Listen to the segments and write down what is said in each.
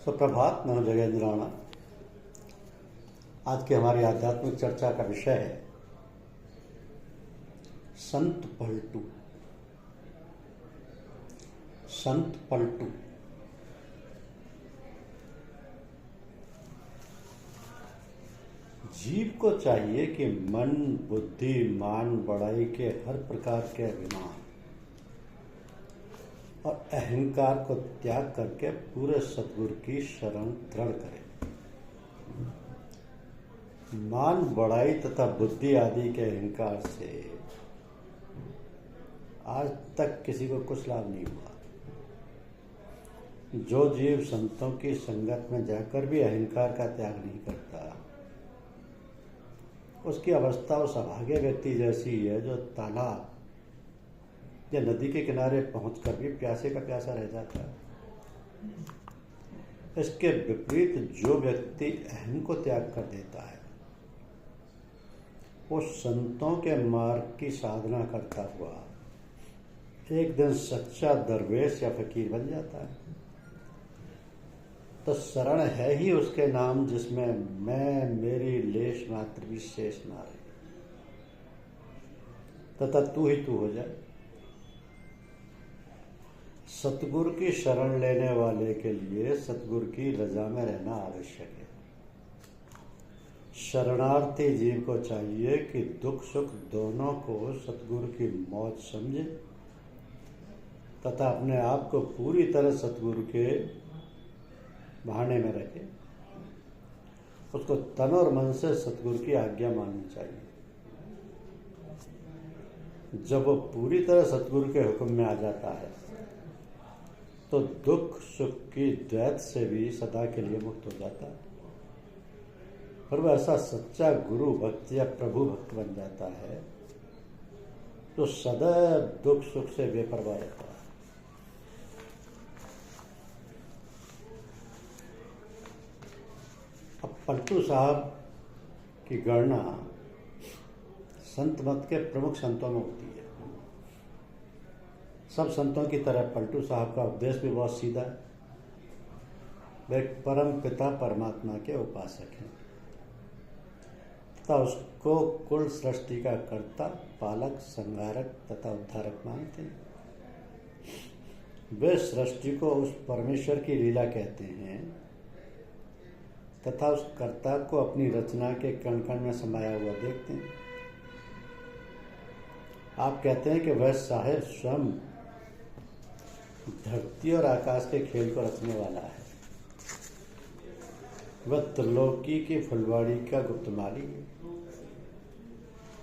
सुप्रभात। मैं हूं जगेंद्र राणा। आज की हमारी आध्यात्मिक चर्चा का विषय है संत पलटू। संत पलटू जीव को चाहिए कि मन, बुद्धि, मान, बड़ाई के हर प्रकार के अभिमान और अहंकार को त्याग करके पूरे सद्गुरु की शरण दृढ़ करे। मान, बड़ाई तथा बुद्धि आदि के अहंकार से आज तक किसी को कुछ लाभ नहीं हुआ। जो जीव संतों की संगत में जाकर भी अहंकार का त्याग नहीं करता, उसकी अवस्था उस अभागे व्यक्ति जैसी है जो तालाब या नदी के किनारे पहुंचकर भी प्यासे का प्यासा रह जाता है। इसके विपरीत जो व्यक्ति अहम को त्याग कर देता है, वो संतों के मार्ग की साधना करता हुआ एक दिन सच्चा दरवेश या फकीर बन जाता है। तो शरण है ही उसके नाम जिसमें मैं, मेरी लेश मात्र भी शेष ना रहे, तथा तू ही तू हो जाए। सतगुरु की शरण लेने वाले के लिए सतगुरु की रजा में रहना आवश्यक है। शरणार्थी जीव को चाहिए कि दुख सुख दोनों को सतगुरु की मौज समझे तथा अपने आप को पूरी तरह सतगुरु के भाने में रखे। उसको तन और मन से सतगुरु की आज्ञा माननी चाहिए। जब वो पूरी तरह सतगुरु के हुक्म में आ जाता है तो दुख सुख की द्वैत से भी सदा के लिए मुक्त हो जाता है। और वह ऐसा सच्चा गुरु भक्त या प्रभु भक्त बन जाता है जो सदैव दुख सुख से बेपरवाह रहता है। अब पलटू साहब की गणना संत मत के प्रमुख संतों में होती है। सब संतों की तरह पलटू साहब का उपदेश भी बहुत सीधा है। वे परम पिता परमात्मा के उपासक हैं तथा उसको कुल सृष्टि का कर्ता, पालक, संहारक तथा उद्धारक मानते हैं। वे सृष्टि को उस परमेश्वर की लीला कहते हैं तथा उस कर्ता को अपनी रचना के कण कण में समाया हुआ देखते हैं। आप कहते हैं कि वह साहिब स्वयं धरती और आकाश के खेल को रचने वाला है। वह त्रिलोकी की फुलवाड़ी का गुप्तमाली है।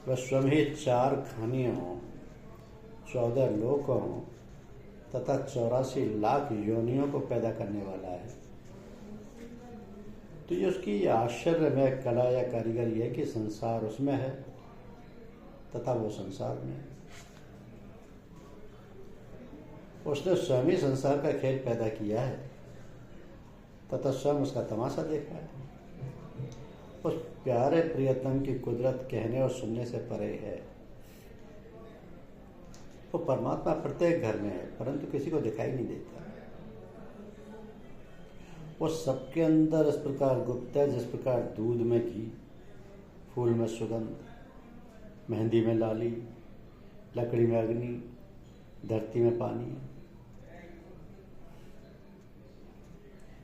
वह स्वयं ही 4 खानियों, 14 लोकों तथा 84 लाख योनियों को पैदा करने वाला है। तो ये उसकी आश्चर्यमय कला या कारीगरी है कि संसार उसमें है तथा वो संसार में है। उसने स्वयं ही संसार का खेल पैदा किया है तथा स्वयं उसका तमाशा देखा है। उस प्यारे प्रियतम की कुदरत कहने और सुनने से परे है। वो परमात्मा प्रत्येक घर में है परंतु किसी को दिखाई नहीं देता। वो सबके अंदर इस प्रकार गुप्त है जिस प्रकार दूध में घी, फूल में सुगंध, मेहंदी में लाली, लकड़ी में अग्नि, धरती में पानी।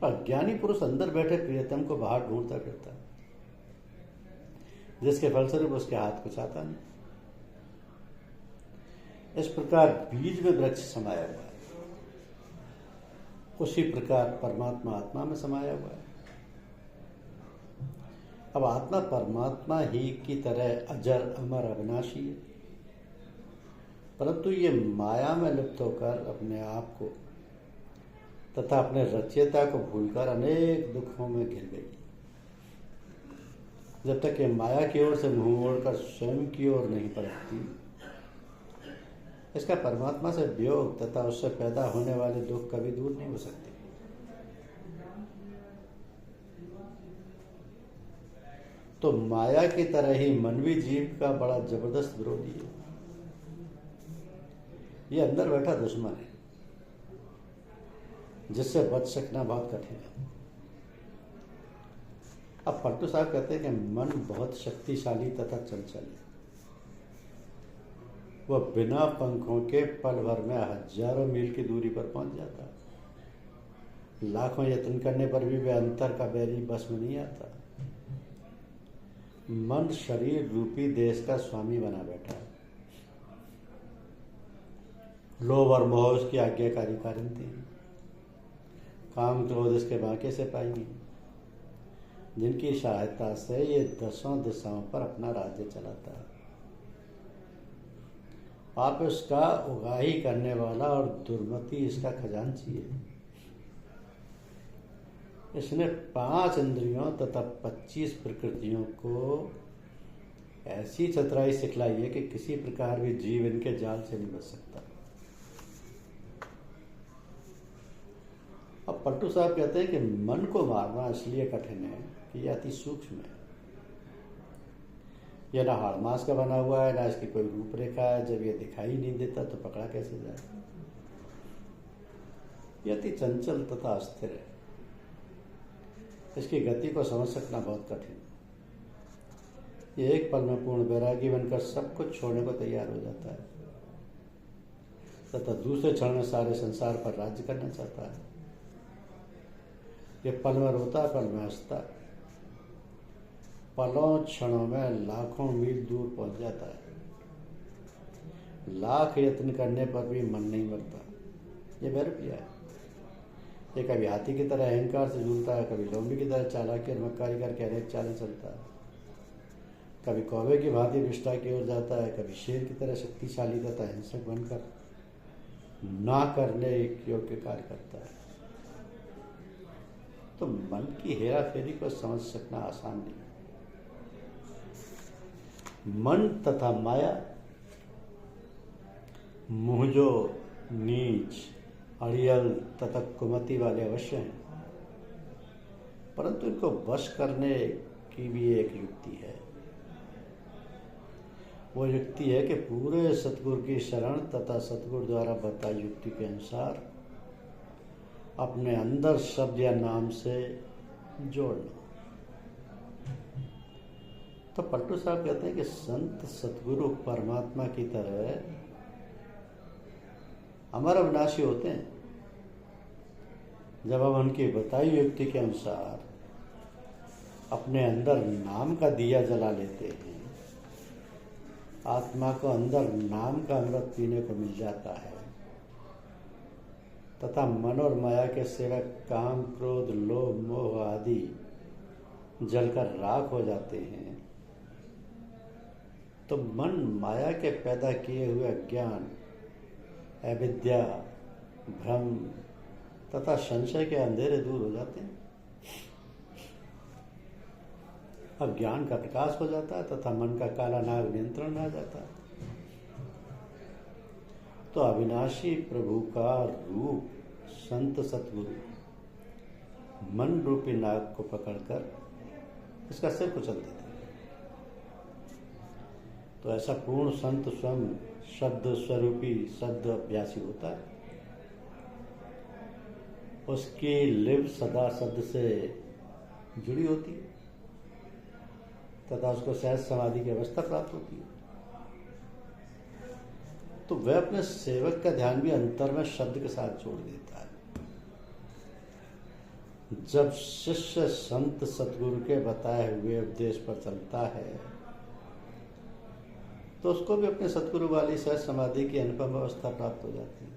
अज्ञानी पुरुष अंदर बैठे प्रियतम को बाहर ढूंढता फिरता है, जिसके फलस्वरूप उसके हाथ कुछ आता नहीं। इस प्रकार बीज में वृक्ष समाया हुआ है, उसी प्रकार परमात्मा आत्मा में समाया हुआ है। अब आत्मा परमात्मा ही की तरह अजर, अमर, अविनाशी है, परंतु ये माया में लिप्त होकर अपने आप को तथा अपने रचयिता को भूलकर अनेक दुखों में घिर गई। जब तक ये माया की ओर से मुंह मोड़कर स्वयं की ओर नहीं पलटती, इसका परमात्मा से वियोग तथा उससे पैदा होने वाले दुख कभी दूर नहीं हो सकते। तो माया की तरह ही मानवी जीव का बड़ा जबरदस्त विरोधी है। ये अंदर बैठा दुश्मन है जिससे बच सकना बहुत कठिन है। अब पलटू साहब कहते हैं कि मन बहुत शक्तिशाली तथा चंचल है। वह बिना पंखों के पल भर में हजारों मील की दूरी पर पहुंच जाता है। लाखों यत्न करने पर भी वह अंतर का बैरी बस में नहीं आता। मन शरीर रूपी देश का स्वामी बना बैठा है। लोभ और मोह उसकी आज्ञाकारी कारिंदी हैं। काम क्रोध इसके बांके से पाएंगे, जिनकी सहायता से ये 10 दिशाओं पर अपना राज्य चलाता है। आप इसका उगाही करने वाला और दुर्मति इसका खजांची है। इसने 5 इंद्रियों तथा 25 प्रकृतियों को ऐसी चतुराई सिखलाई है कि किसी प्रकार भी जीव इनके जाल से नहीं बच सकता। अब पलटू साहब कहते हैं कि मन को मारना इसलिए कठिन है कि यह अति सूक्ष्म है। यह ना हाड़ मांस का बना हुआ है, ना इसकी कोई रूपरेखा है। जब यह दिखाई नहीं देता तो पकड़ा कैसे जाए। यह अति चंचल तथा अस्थिर है। इसकी गति को समझ सकना बहुत कठिन। यह एक पल में पूर्ण वैरागी बनकर सब कुछ छोड़ने को तैयार हो जाता है तथा दूसरे क्षण में सारे संसार पर राज्य करना चाहता है। यह पल में रोता है, पल में हंसता है, पलों क्षणों में लाखों मील दूर पहुंच जाता है। लाख यत्न करने पर भी मन नहीं मरता। ये भैरविया है। ये कभी हाथी की तरह अहंकार से झूलता है, कभी लोमड़ी की तरह चालाकी और मक्कारी करके अनेक चालें चलता है, कभी कौवे की भांति विष्ठा की ओर जाता है, कभी शेर की तरह शक्तिशाली तथा हिंसक बनकर ना करने योग्य कार्य करता है। तो मन की हेरा फेरी को समझ सकना आसान नहीं। मन तथा माया मुहजो, नीच, अड़ियल तथा कुमति वाले अवश्य हैं, परंतु इनको वश करने की भी एक युक्ति है। वो युक्ति है कि पूरे सतगुरु की शरण तथा सतगुरु द्वारा बताई युक्ति के अनुसार अपने अंदर शब्द या नाम से जोड़ना। तो पलटू साहब कहते हैं कि संत सतगुरु परमात्मा की तरह अमर अविनाशी होते हैं। जब हम उनकी बताई युक्ति के अनुसार अपने अंदर नाम का दिया जला लेते हैं, आत्मा को अंदर नाम का अमृत पीने को मिल जाता है तथा मन और माया के सेवक काम क्रोध लोभ मोह आदि जलकर राख हो जाते हैं, तो मन माया के पैदा किए हुए अज्ञान, अविद्या, भ्रम तथा संशय के अंधेरे दूर हो जाते हैं। अब ज्ञान का प्रकाश हो जाता है तथा मन का काला नाग नियंत्रण में आ जाता है। तो अविनाशी प्रभु का रूप संत सतगुरु मन रूपी नाग को पकड़कर इसका सिर कुचल देते हैं। तो ऐसा पूर्ण संत स्वयं शब्द स्वरूपी शब्द अभ्यासी होता है। उसकी लिव सदा शब्द से जुड़ी होती है तथा उसको सहज समाधि की अवस्था प्राप्त होती है। तो वह अपने सेवक का ध्यान भी अंतर में शब्द के साथ जोड़ देता है। जब शिष्य संत सतगुरु के बताए हुए उपदेश पर चलता है तो उसको भी अपने सतगुरु वाली सहज समाधि की अनुपम अवस्था प्राप्त हो जाती है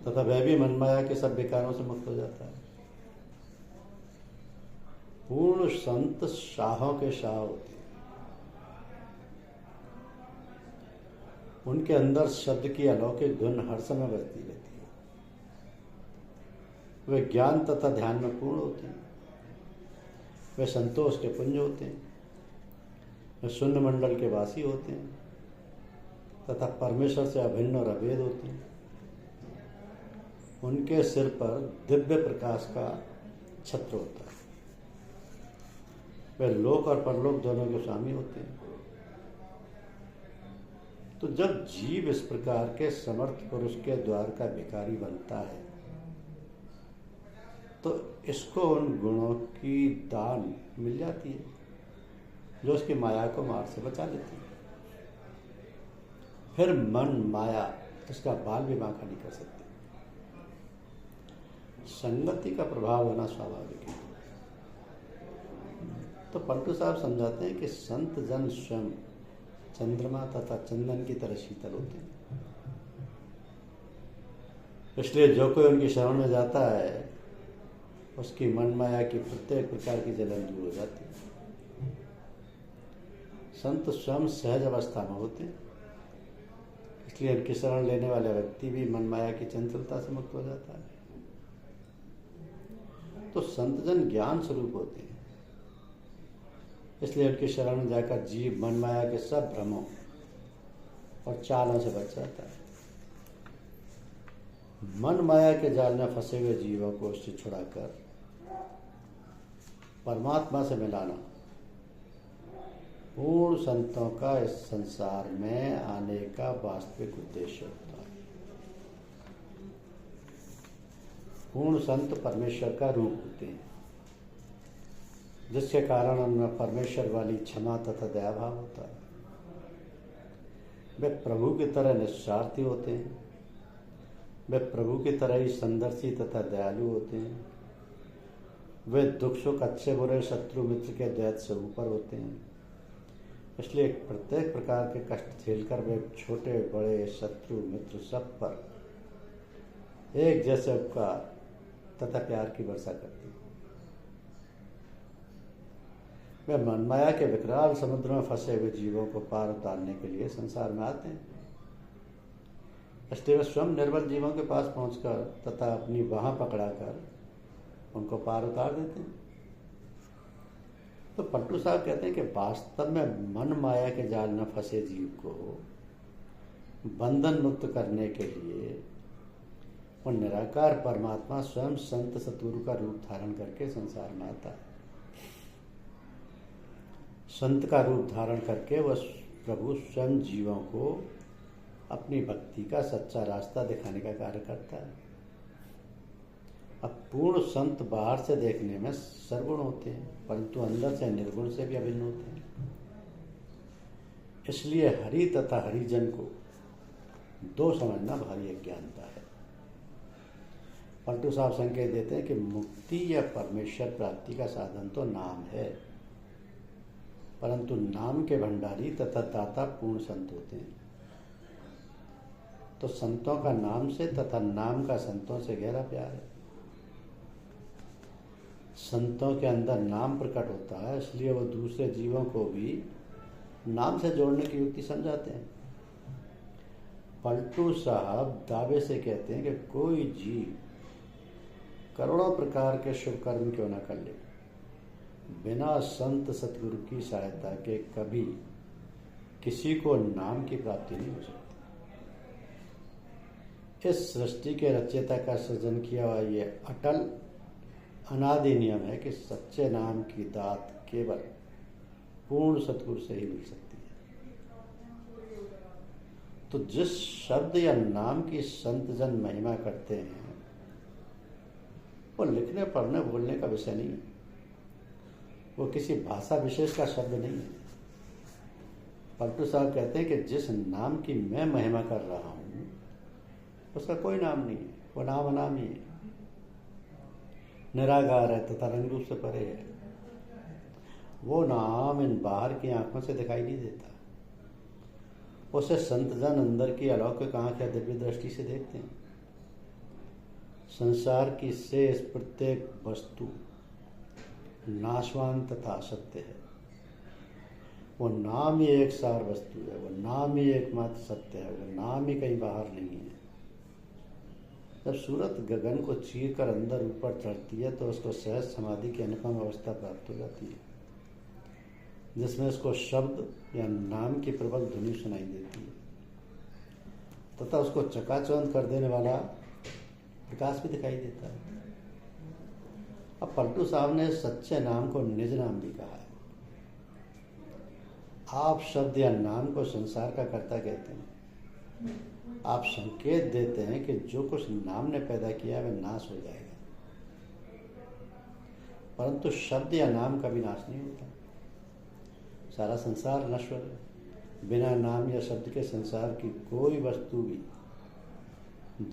तथा वह भी मनमाया के सब विकारों से मुक्त हो जाता है। पूर्ण संत शाहों के शाह होते हैं। उनके अंदर शब्द की अलौकिक धुन हर समय बजती रहती है। वे ज्ञान तथा ध्यान में पूर्ण होते हैं। वे संतोष के पुंज होते हैं। वे शून्य मंडल के वासी होते हैं तथा परमेश्वर से अभिन्न और अभेद होते हैं। उनके सिर पर दिव्य प्रकाश का छत्र होता है। वे लोक और परलोक दोनों के स्वामी होते हैं। तो जब जीव इस प्रकार के समर्थ पुरुष के द्वार का भिखारी बनता है तो इसको उन गुणों की दान मिल जाती है जो उसकी माया को मार से बचा लेती है। फिर मन माया इसका बाल भी बांका नहीं कर सकती। संगति का प्रभाव होना स्वाभाविक है। तो पलटू साहब समझाते हैं कि संत जन स्वयं चंद्रमा तथा चंदन की तरह शीतल होते हैं। इसलिए जो कोई उनकी शरण में जाता है उसकी मन माया की प्रत्येक प्रकार की जलन दूर हो जाती है। संत स्वयं सहज अवस्था में होते हैं, इसलिए उनकी शरण लेने वाले व्यक्ति भी मन माया की चंचलता से मुक्त हो जाता है। तो संतजन ज्ञान स्वरूप होते हैं, इसलिए उनकी शरण में जाकर जीव मन माया के सब भ्रमों और चालों से बच जाता है। मन माया के जाल में फंसे हुए जीवों को उससे छुड़ाकर परमात्मा से मिलाना पूर्ण संतों का इस संसार में आने का वास्तविक उद्देश्य होता है। पूर्ण संत परमेश्वर का रूप होते हैं, जिसके कारण उनमें परमेश्वर वाली क्षमा तथा दया भाव होता है। वे प्रभु की तरह निस्वार्थी होते हैं, वे प्रभु की तरह ही संदर्शी तथा दयालु होते हैं। वे दुख सुख अच्छे बुरे शत्रु मित्र के द्वैत से ऊपर होते हैं, इसलिए प्रत्येक प्रकार के कष्ट झेलकर वे छोटे बड़े शत्रु मित्र सब पर एक जैसे उपकार तथा प्यार की वर्षा करते हैं। वे मनमाया के विकराल समुद्र में फंसे हुए जीवों को पार उतारने के लिए संसार में आते हैं, इसलिए वे स्वयं निर्बल जीवों के पास पहुंचकर तथा अपनी बाह पकड़ाकर उनको पार उतार देते हैं। तो पलटू साहब कहते हैं कि वास्तव में मन माया के जाल में फंसे जीव को बंधन मुक्त करने के लिए वो निराकार परमात्मा स्वयं संत सतगुरु का रूप धारण करके संसार में आता है। संत का रूप धारण करके वह प्रभु स्वयं जीवों को अपनी भक्ति का सच्चा रास्ता दिखाने का कार्य करता है। अब पूर्ण संत बाहर से देखने में सर्वगुण होते हैं, परंतु अंदर से निर्गुण से भी अभिन्न होते हैं। इसलिए हरि तथा हरिजन को दो समझना भारी अज्ञानता है। पलटू साहब संकेत देते हैं कि मुक्ति या परमेश्वर प्राप्ति का साधन तो नाम है, परंतु नाम के भंडारी तथा दाता पूर्ण संत होते हैं। तो संतों का नाम से तथा नाम का संतों से गहरा प्यार है। संतों के अंदर नाम प्रकट होता है, इसलिए वो दूसरे जीवों को भी नाम से जोड़ने की युक्ति समझाते हैं। पलटू साहब दावे से कहते हैं कि कोई जीव करोड़ों प्रकार के शुभ कर्म क्यों न कर ले, बिना संत सतगुरु की सहायता के कभी किसी को नाम की प्राप्ति नहीं हो सकती। इस सृष्टि के रचयिता का सृजन किया हुआ ये अटल अनादि नियम है कि सच्चे नाम की दात केवल पूर्ण सतगुरु से ही मिल सकती है। तो जिस शब्द या नाम की संत जन महिमा करते हैं वो लिखने पढ़ने बोलने का विषय नहीं है, वो किसी भाषा विशेष का शब्द नहीं है। पलटू साहब कहते हैं कि जिस नाम की मैं महिमा कर रहा हूं उसका कोई नाम नहीं है, वो नाम अनाम ही है, निराकार है तथा रंग रूप से परे है। वो नाम इन बाहर की आंखों से दिखाई नहीं देता, उसे संतजन अंदर की अलौकिक आंख या दिव्य दृष्टि से देखते हैं। संसार की शेष प्रत्येक वस्तु नाशवान तथा असत्य है, वो नाम ही एक सार वस्तु है, वो नाम ही एकमात्र सत्य है, वो नाम ही कहीं बाहर नहीं है। जब सूरत गगन को चीर कर अंदर ऊपर चढ़ती है तो उसको सहज समाधि की अनुपम अवस्था प्राप्त हो जाती है, जिसमें उसको शब्द या नाम की प्रबल ध्वनि सुनाई देती है तथा उसको चकाचौंध कर देने वाला प्रकाश भी दिखाई देता है। अब पलटू साहब ने सच्चे नाम को निज नाम भी कहा है। आप शब्द या नाम को संसार का कर्ता कहते हैं। आप संकेत देते हैं कि जो कुछ नाम ने पैदा किया है वह नाश हो जाएगा। परंतु शब्द या नाम का भी नाश नहीं होता। सारा संसार नश्वर है, बिना नाम या शब्द के संसार की कोई वस्तु भी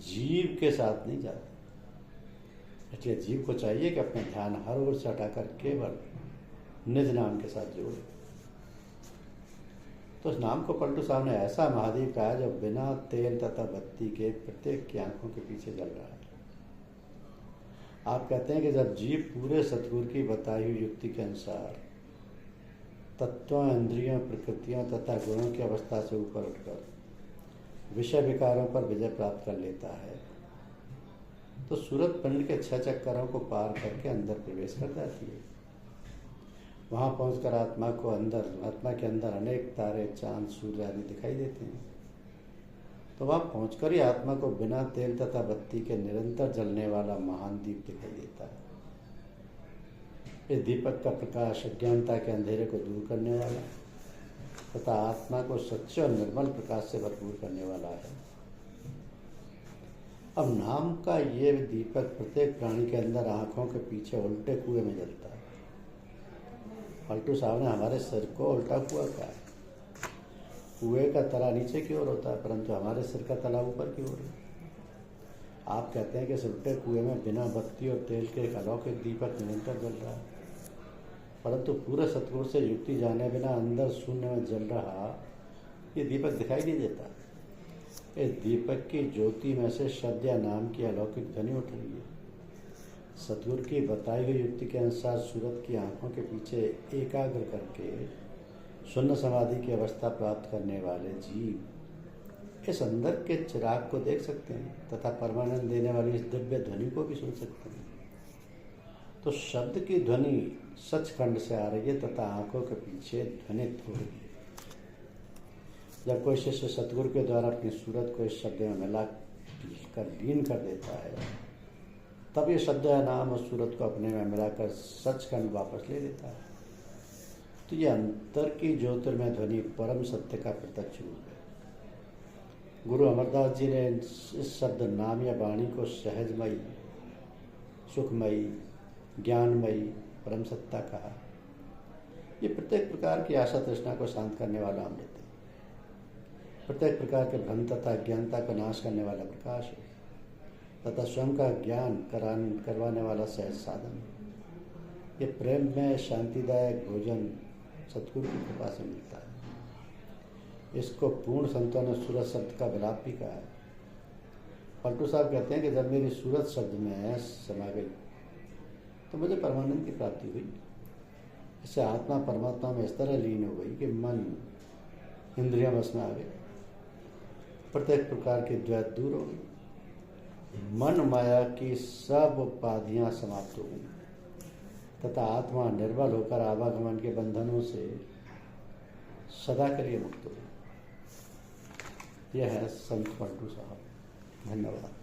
जीव के साथ नहीं जाती। इसलिए जीव को चाहिए कि अपना ध्यान हर ओर से हटाकर केवल निज नाम के साथ जोड़े। तो उस नाम को पलटू साहब ने ऐसा महादेव कहा जो बिना तेल तथा बत्ती के प्रत्येक की आंखों के पीछे जल रहा है। आप कहते हैं कि जब जीव पूरे सतगुरु की बताई हुई युक्ति के अनुसार तत्वों, इंद्रियों, प्रकृतियों तथा गुणों की अवस्था से ऊपर उठकर विषय विकारों पर विजय प्राप्त कर लेता है, तो सूरत पिंड के 6 चक्करों को पार करके अंदर प्रवेश कर जाती है। वहां पहुंचकर आत्मा के अंदर अनेक तारे, चांद, सूर्य आदि दिखाई देते हैं। तो वहां पहुंचकर ही आत्मा को बिना तेल तथा बत्ती के निरंतर जलने वाला महान दीप दिखाई देता है। इस दीपक का प्रकाश अज्ञानता के अंधेरे को दूर करने वाला तथा आत्मा को सच्चे और निर्मल प्रकाश से भरपूर करने वाला है। अब नाम का ये दीपक प्रत्येक प्राणी के अंदर आंखों के पीछे उल्टे कुएं में जलता है। पलटू साहब ने हमारे सिर को उल्टा कुआ कहा है। कुएं का तला नीचे की ओर होता है, परंतु हमारे सिर का तला ऊपर की ओर है। आप कहते हैं कि इस उल्टे कुएं में बिना बत्ती और तेल के एक अलौकिक दीपक निरंतर जल रहा है, परंतु पूरे सतगुरु से युक्ति जाने बिना अंदर शून्य में जल रहा ये दीपक दिखाई नहीं देता। इस दीपक की ज्योति में से शब्द या नाम की अलौकिक ध्वनि उठ रही है। सतगुरु की बताई हुई युक्ति के अनुसार सूरत की आंखों के पीछे एकाग्र करके शून्य समाधि की अवस्था प्राप्त करने वाले जीव इस अंदर के चिराग को देख सकते हैं तथा परमानंद देने वाली इस दिव्य ध्वनि को भी सुन सकते हैं। तो शब्द की ध्वनि सचखंड से आ रही है तथा आंखों के पीछे ध्वनित हो रही है। जब कोई शिष्य सतगुरु के द्वारा अपनी सूरत को इस शब्द में मिला कर लीन कर देता है, तब ये शब्द या नाम और सूरत को अपने में मिलाकर सचखंड वापस ले लेता है। तो ये अंतर की ज्योतिर्मय ध्वनि परम सत्य का प्रत्यक्ष रूप है। गुरु अमरदास जी ने इस शब्द नाम या वाणी को सहजमयी, सुखमयी, ज्ञानमयी परम सत्ता कहा। ये प्रत्येक प्रकार की आशा तृष्णा को शांत करने वाला अमृत है, प्रत्येक प्रकार के भ्रम तथा अज्ञानता का नाश करने वाला प्रकाश है तथा स्वयं का ज्ञान करवाने वाला सहज साधन है। ये प्रेम में शांतिदायक भोजन सतगुरु की कृपा से मिलता है। इसको पूर्ण संतों ने सूरत शब्द का विलाप भी कहा है। पलटू साहब कहते हैं कि जब मेरी सूरत शब्द में समा गई तो मुझे परमानंद की प्राप्ति हुई। इससे आत्मा परमात्मा में इस तरह लीन हो गई कि मन इंद्रियां बस में आ गई, प्रत्येक प्रकार की द्वैत दूर हो गई, मन माया की सब उपाधियां समाप्त हो गई तथा आत्मा निर्बल होकर आवागमन के बंधनों से सदा के लिए मुक्त हो गई। यह है संत पलटू साहब। धन्यवाद।